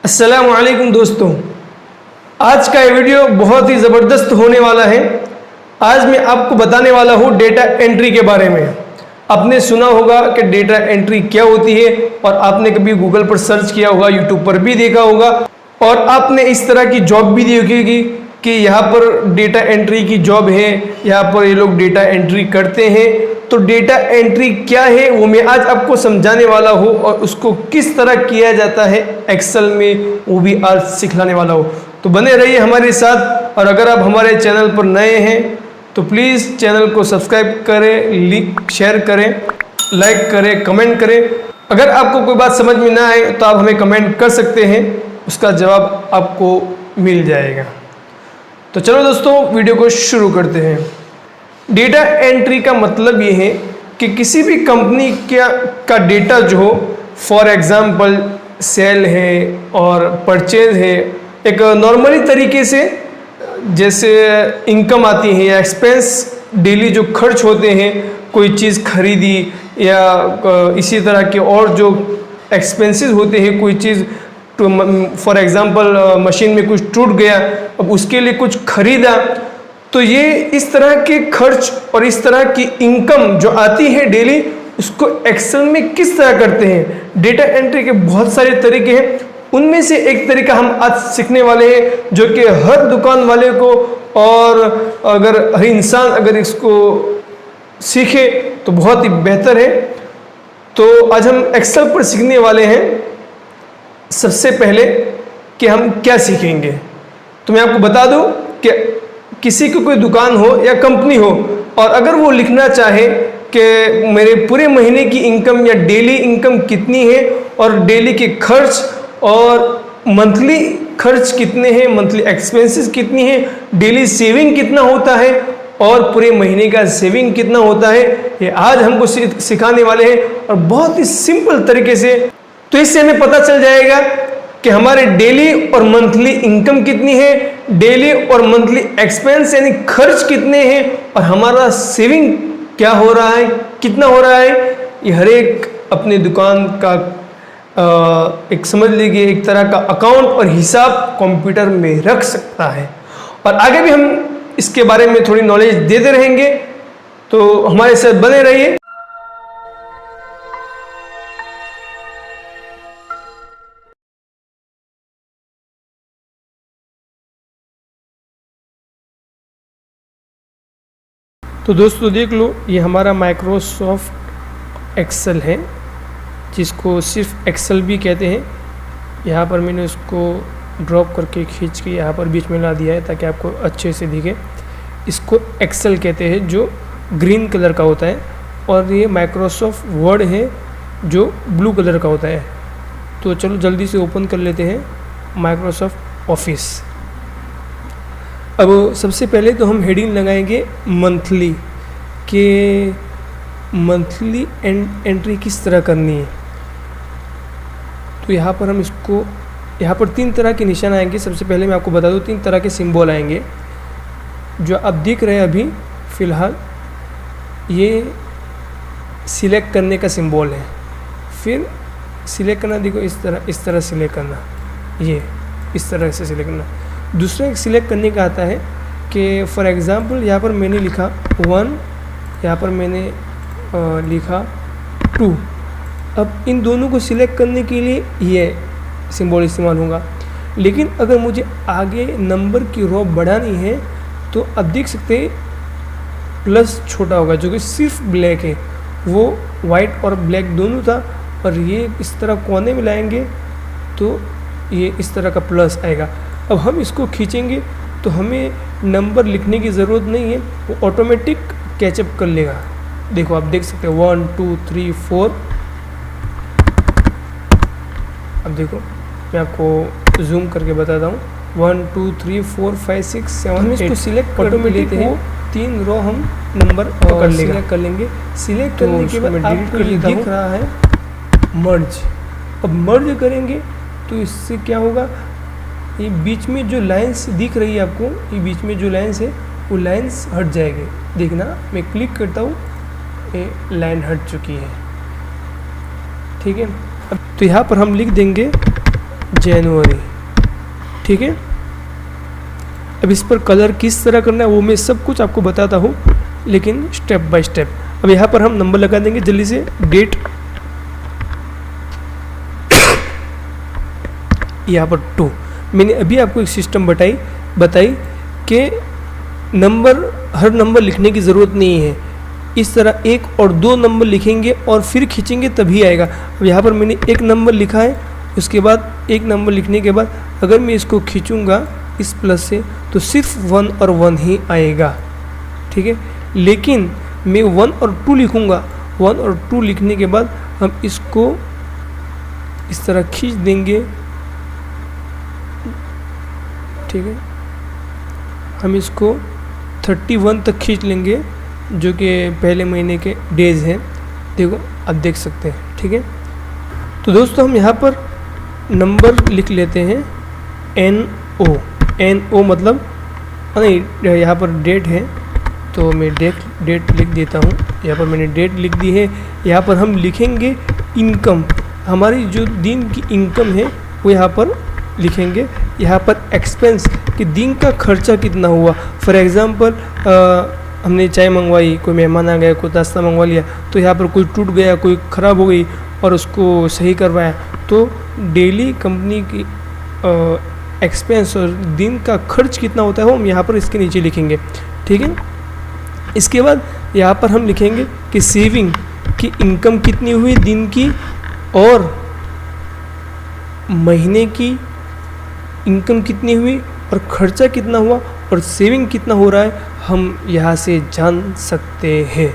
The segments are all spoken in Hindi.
अस्सलामुअलैकुम दोस्तों, आज का ये वीडियो बहुत ही ज़बरदस्त होने वाला है। आज मैं आपको बताने वाला हूँ डेटा एंट्री के बारे में। आपने सुना होगा कि डेटा एंट्री क्या होती है और आपने कभी गूगल पर सर्च किया होगा, यूट्यूब पर भी देखा होगा और आपने इस तरह की जॉब भी देखी होगी कि यहाँ पर डेटा एंट्री की जॉब है, यहाँ पर ये लोग डेटा एंट्री करते हैं। तो डेटा एंट्री क्या है वो मैं आज आपको समझाने वाला हूँ और उसको किस तरह किया जाता है एक्सेल में, वो भी आज सिखलाने वाला हूँ। तो बने रहिए हमारे साथ। और अगर आप हमारे चैनल पर नए हैं तो प्लीज़ चैनल को सब्सक्राइब करें, शेयर करें, लाइक करें, कमेंट करें। अगर आपको कोई बात समझ में ना आए तो आप हमें कमेंट कर सकते हैं, उसका जवाब आपको मिल जाएगा। तो चलो दोस्तों, वीडियो को शुरू करते हैं। डेटा एंट्री का मतलब ये है कि किसी भी कंपनी का डेटा जो हो, फॉर एग्जांपल सेल है और परचेज है, एक नॉर्मली तरीके से जैसे इनकम आती है या एक्सपेंस, डेली जो खर्च होते हैं, कोई चीज़ खरीदी या इसी तरह के और जो एक्सपेंसेस होते हैं, कोई चीज़ फॉर एग्जांपल मशीन में कुछ टूट गया, अब उसके लिए कुछ खरीदा, तो ये इस तरह के खर्च और इस तरह की इनकम जो आती है डेली, उसको एक्सेल में किस तरह करते हैं। डेटा एंट्री के बहुत सारे तरीके हैं, उनमें से एक तरीका हम आज सीखने वाले हैं जो कि हर दुकान वाले को और अगर हर इंसान अगर इसको सीखे तो बहुत ही बेहतर है। तो आज हम एक्सेल पर सीखने वाले हैं। सबसे पहले कि हम क्या सीखेंगे, तो मैं आपको बता दूं कि किसी को कोई दुकान हो या कंपनी हो और अगर वो लिखना चाहे कि मेरे पूरे महीने की इनकम या डेली इनकम कितनी है और डेली के खर्च और मंथली खर्च कितने हैं, मंथली एक्सपेंसेस कितनी है, डेली सेविंग कितना होता है और पूरे महीने का सेविंग कितना होता है, ये आज हमको सिखाने वाले हैं और बहुत ही सिंपल तरीके से। तो इससे हमें पता चल जाएगा कि हमारे डेली और मंथली इनकम कितनी है, डेली और मंथली एक्सपेंस यानी खर्च कितने हैं और हमारा सेविंग क्या हो रहा है, कितना हो रहा है। ये हर एक अपनी दुकान का एक समझ लीजिए एक तरह का अकाउंट और हिसाब कंप्यूटर में रख सकता है। और आगे भी हम इसके बारे में थोड़ी नॉलेज देते रहेंगे, तो हमारे साथ बने रहिए। तो दोस्तों देख लो, ये हमारा माइक्रोसॉफ्ट एक्सेल है, जिसको सिर्फ एक्सेल भी कहते हैं। यहाँ पर मैंने उसको ड्रॉप करके खींच के यहाँ पर बीच में ला दिया है ताकि आपको अच्छे से दिखे। इसको एक्सेल कहते हैं जो ग्रीन कलर का होता है, और ये माइक्रोसॉफ्ट वर्ड है जो ब्लू कलर का होता है। तो चलो जल्दी से ओपन कर लेते हैं माइक्रोसॉफ्ट ऑफिस। अब सबसे पहले तो हम हेडिंग लगाएंगे मंथली, कि मंथली एंट्री किस तरह करनी है। तो यहाँ पर हम इसको, यहाँ पर 3 तरह के निशान आएंगे। सबसे पहले मैं आपको बता दूँ 3 तरह के सिंबल आएंगे जो आप दिख रहे हैं अभी फ़िलहाल। ये सिलेक्ट करने का सिंबल है, फिर सिलेक्ट करना, देखो इस तरह सिलेक्ट करना, ये इस तरह से सिलेक्ट करना। दूसरा एक सिलेक्ट करने का आता है कि फॉर एग्ज़ाम्पल यहाँ पर मैंने लिखा 1, यहाँ पर मैंने लिखा 2। अब इन दोनों को सिलेक्ट करने के लिए ये सिंबल इस्तेमाल होगा। लेकिन अगर मुझे आगे नंबर की रो बढ़ानी है तो अब देख सकते हैं प्लस छोटा होगा, जो कि सिर्फ ब्लैक है, वो वाइट और ब्लैक दोनों था, और ये इस तरह कोने में लाएंगे तो ये इस तरह का प्लस आएगा। अब हम इसको खींचेंगे तो हमें नंबर लिखने की ज़रूरत नहीं है, वो ऑटोमेटिक कैचअप कर लेगा। देखो आप देख सकते हैं 1 2 3 4। अब देखो मैं आपको जूम करके बताता हूँ, 1 2 3 4 5 6 7 हम इसको सिलेक्ट ऑटोमेटिक हैं, 3 रो हम नंबर सिलेक्ट कर लेंगे। सिलेक्ट करने के बाद आपको ये दिख रहा है मर्ज। अब मर्ज करेंगे तो इससे क्या होगा, ये बीच में जो लाइंस दिख रही है आपको, ये बीच में जो लाइंस है वो लाइंस हट जाएंगे। देखना मैं क्लिक करता हूँ, ये लाइन हट चुकी है, ठीक है। तो यहाँ पर हम लिख देंगे जनवरी, ठीक है। अब इस पर कलर किस तरह करना है वो मैं सब कुछ आपको बताता हूँ, लेकिन स्टेप बाय स्टेप। अब यहाँ पर हम नंबर लगा देंगे जल्दी से। डेट यहाँ पर 2। मैंने अभी आपको एक सिस्टम बताई कि हर नंबर लिखने की ज़रूरत नहीं है। इस तरह 1 और 2 नंबर लिखेंगे और फिर खींचेंगे तभी आएगा। अब यहाँ पर मैंने 1 नंबर लिखा है, उसके बाद 1 नंबर लिखने के बाद अगर मैं इसको खींचूंगा इस प्लस से तो सिर्फ 1 और 1 ही आएगा, ठीक है। लेकिन मैं 1 और 2 लिखूंगा, 1 और 2 लिखने के बाद हम इसको इस तरह खींच देंगे, ठीक है। हम इसको 31 तक खींच लेंगे, जो कि पहले महीने के डेज हैं। देखो आप देख सकते हैं, ठीक है। तो दोस्तों हम यहाँ पर नंबर लिख लेते हैं NO मतलब नहीं, यहाँ पर डेट है तो मैं डेट लिख देता हूँ। यहाँ पर मैंने डेट लिख दी है। यहाँ पर हम लिखेंगे इनकम, हमारी जो दिन की इनकम है वो यहाँ पर लिखेंगे। यहाँ पर एक्सपेंस कि दिन का खर्चा कितना हुआ। फॉर एग्ज़ाम्पल हमने चाय मंगवाई, कोई मेहमान आ गया, कोई नाश्ता मंगवा लिया, तो यहाँ पर कोई टूट गया, कोई ख़राब हो गई और उसको सही करवाया, तो डेली कंपनी की एक्सपेंस और दिन का खर्च कितना होता है वो हम यहाँ पर इसके नीचे लिखेंगे, ठीक है। इसके बाद यहाँ पर हम लिखेंगे कि सेविंग की इनकम कितनी हुई दिन की और महीने की इनकम कितनी हुई और खर्चा कितना हुआ और सेविंग कितना हो रहा है, हम यहाँ से जान सकते हैं।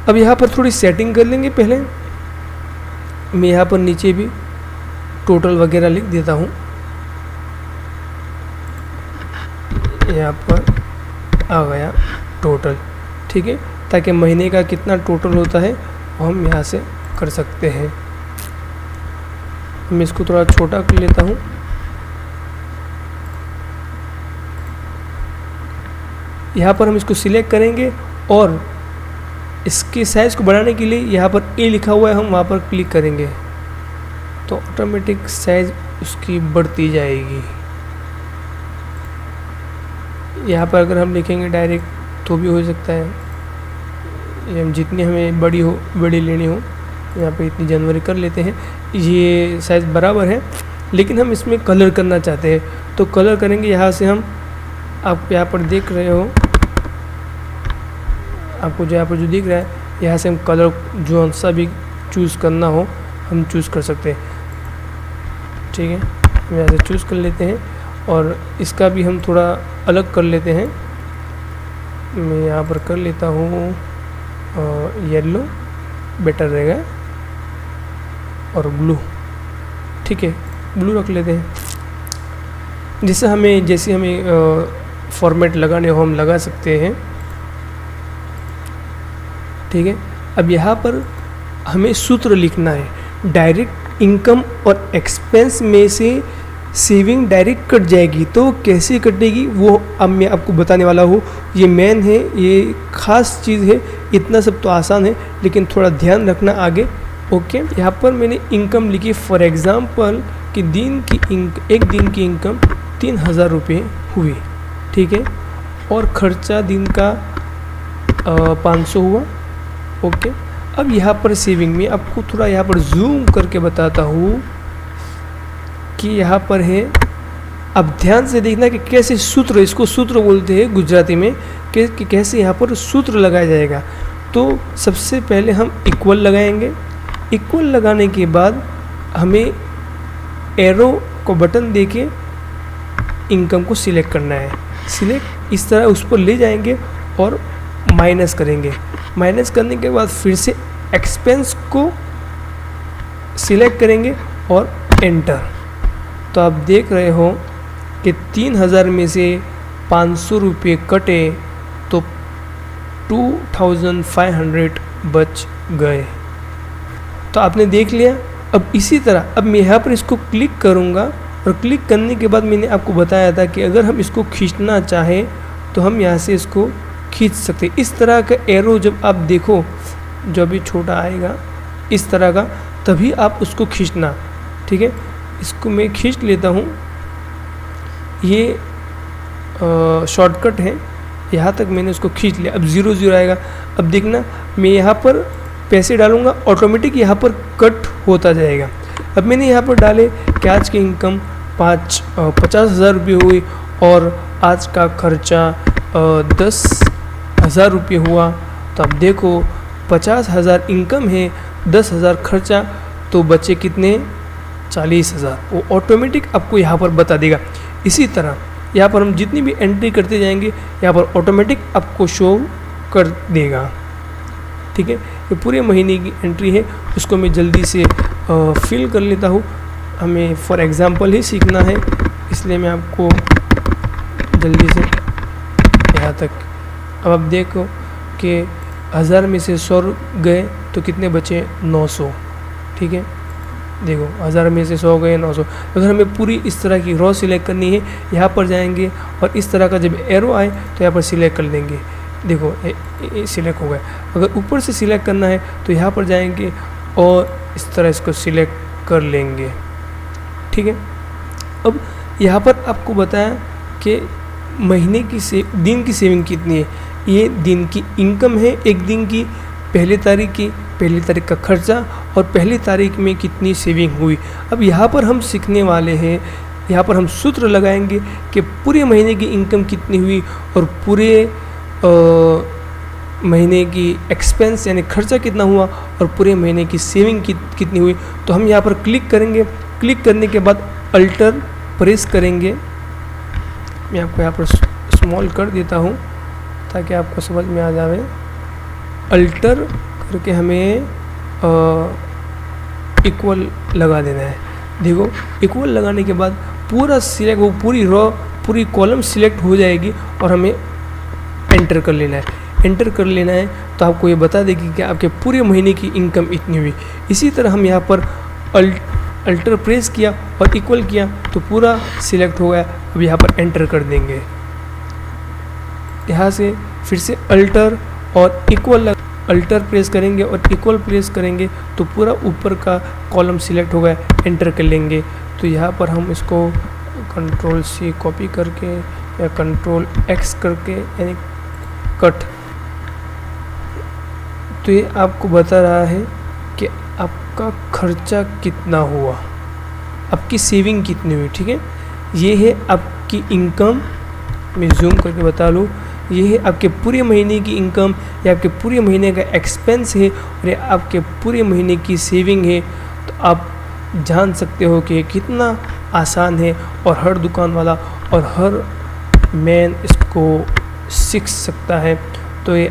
अब यहाँ पर थोड़ी सेटिंग कर लेंगे। पहले मैं यहाँ पर नीचे भी टोटल वगैरह लिख देता हूँ। यहाँ पर आ गया टोटल, ठीक है, ताकि महीने का कितना टोटल होता है वो हम यहाँ से कर सकते हैं। मैं इसको थोड़ा छोटा कर लेता हूँ। यहाँ पर हम इसको सिलेक्ट करेंगे और इसके साइज़ को बढ़ाने के लिए यहाँ पर ए लिखा हुआ है, हम वहाँ पर क्लिक करेंगे तो ऑटोमेटिक साइज़ उसकी बढ़ती जाएगी। यहाँ पर अगर हम लिखेंगे डायरेक्ट तो भी हो सकता है, ये हम जितनी हमें बड़ी लेनी हो यहाँ पे इतनी जनवरी कर लेते हैं। ये साइज़ बराबर है, लेकिन हम इसमें कलर करना चाहते हैं तो कलर करेंगे। यहाँ से हम आप यहाँ पर देख रहे हो, आपको जो यहाँ पर जो दिख रहा है, यहाँ से हम कलर जो सा भी चूज़ करना हो हम चूज़ कर सकते हैं, ठीक है। हम यहाँ से चूज़ कर लेते हैं और इसका भी हम थोड़ा अलग कर लेते हैं। मैं यहाँ पर कर लेता हूँ येलो, बेटर रहेगा, और ब्लू, ठीक है, ब्लू रख लेते हैं। जैसे हमें फॉर्मेट लगाने हो हम लगा सकते हैं, ठीक है। अब यहाँ पर हमें सूत्र लिखना है। डायरेक्ट इनकम और एक्सपेंस में से सेविंग डायरेक्ट कट जाएगी, तो कैसे कटेगी वो अब मैं आपको बताने वाला हूँ। ये मेन है, ये ख़ास चीज़ है। इतना सब तो आसान है, लेकिन थोड़ा ध्यान रखना आगे, ओके। यहाँ पर मैंने इनकम लिखी, फॉर एग्ज़ाम्पल कि एक दिन की इनकम 3000 रुपये हुई, ठीक है, और ख़र्चा दिन का 500 हुआ, ओके। अब यहाँ पर सेविंग में आपको थोड़ा यहाँ पर जूम करके बताता हूँ कि यहाँ पर है। अब ध्यान से देखना कि कैसे सूत्र, इसको सूत्र बोलते हैं गुजराती में, कि कैसे यहाँ पर सूत्र लगाया जाएगा। तो सबसे पहले हम इक्वल लगाएंगे। इक्वल लगाने के बाद हमें एरो को बटन देके इनकम को सिलेक्ट करना है। सिलेक्ट इस तरह उस पर ले जाएंगे और माइनस करेंगे। माइनस करने के बाद फिर से एक्सपेंस को सिलेक्ट करेंगे और एंटर। तो आप देख रहे हो कि 3000 में से 500 रुपये कटे तो 2500 बच गए। तो आपने देख लिया। अब इसी तरह अब मैं यहाँ पर इसको क्लिक करूँगा और क्लिक करने के बाद मैंने आपको बताया था कि अगर हम इसको खींचना चाहें तो हम यहाँ से इसको खींच सकते। इस तरह का एरो जब आप देखो, जो भी छोटा आएगा इस तरह का, तभी आप उसको खींचना, ठीक है। इसको मैं खींच लेता हूँ। ये शॉर्टकट है, यहाँ तक मैंने उसको खींच लिया। अब 0 0 आएगा। अब देखना मैं यहाँ पर पैसे डालूँगा, ऑटोमेटिक यहाँ पर कट होता जाएगा। अब मैंने यहाँ पर डाले कि आज की इनकम 50,000 रुपये हुई और आज का खर्चा 10,000 रुपये हुआ। तो अब देखो 50,000 इनकम है, 10,000 खर्चा, तो बचे कितने? 40,000। वो ऑटोमेटिक आपको यहाँ पर बता देगा। इसी तरह यहाँ पर हम जितनी भी एंट्री करते जाएंगे यहाँ पर ऑटोमेटिक आपको शो कर देगा। ठीक है, ये पूरे महीने की एंट्री है, उसको मैं जल्दी से फिल कर लेता हूँ। हमें फॉर एग्ज़ाम्पल ही सीखना है, इसलिए मैं आपको जल्दी से यहाँ तक। अब आप देखो कि 1000 में से 100 गए तो कितने बचे? 900। ठीक है, देखो 1000 में से 100 गए 900। अगर हमें पूरी इस तरह की रो सिलेक्ट करनी है, यहाँ पर जाएंगे और इस तरह का जब एरो आए तो यहाँ पर सिलेक्ट कर देंगे। देखो ये सिलेक्ट हो गया। अगर ऊपर से सिलेक्ट करना है तो यहाँ पर जाएंगे और इस तरह इसको सिलेक्ट कर लेंगे। ठीक है, अब यहाँ पर आपको बताया कि महीने की दिन की सेविंग कितनी है। ये दिन की इनकम है, एक दिन की, पहली तारीख का खर्चा और पहली तारीख में कितनी सेविंग हुई। अब यहाँ पर हम सीखने वाले हैं, यहाँ पर हम सूत्र लगाएंगे कि पूरे महीने की इनकम कितनी हुई और पूरे महीने की एक्सपेंस यानी खर्चा कितना हुआ और पूरे महीने की सेविंग कितनी हुई। तो हम यहाँ पर क्लिक करेंगे। क्लिक करने के बाद अल्टर प्रेस करेंगे। मैं आपको यहाँ पर स्मॉल कर देता हूँ ताकि आपको समझ में आ जाए। अल्टर करके हमें इक्वल लगा देना है। देखो इक्वल लगाने के बाद पूरा सिलेक्ट, वो पूरी रो, पूरी कॉलम सिलेक्ट हो जाएगी और हमें एंटर कर लेना है। एंटर कर लेना है तो आपको ये बता देगी कि आपके पूरे महीने की इनकम इतनी हुई। इसी तरह हम यहाँ पर अल्टर प्रेस किया और इक्वल किया तो पूरा सिलेक्ट हो गया। अब यहाँ पर एंटर कर देंगे। यहाँ से फिर से अल्टर और इक्वल, अल्टर प्रेस करेंगे और इक्वल प्रेस करेंगे तो पूरा ऊपर का कॉलम सिलेक्ट हो गया। एंटर कर लेंगे तो यहाँ पर हम इसको कंट्रोल C कॉपी करके या कंट्रोल X करके यानी कट, तो ये आपको बता रहा है कि आपका खर्चा कितना हुआ, आपकी सेविंग कितनी हुई। ठीक है, ये है आपकी इनकम। मैं जूम करके बता लूँ, ये है आपके पूरे महीने की इनकम, ये आपके पूरे महीने का एक्सपेंस है और ये आपके पूरे महीने की सेविंग है। तो आप जान सकते हो कि कितना आसान है और हर दुकान वाला और हर मैन इसको सीख सकता है। तो ये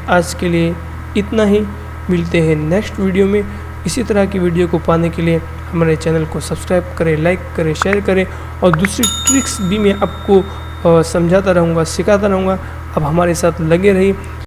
आज के लिए इतना ही। मिलते हैं नेक्स्ट वीडियो में। इसी तरह की वीडियो को पाने के लिए हमारे चैनल को सब्सक्राइब करें, लाइक करें, शेयर करें और दूसरी ट्रिक्स भी मैं आपको समझाता रहूँगा, सिखाता रहूँगा। अब हमारे साथ लगे रहिए।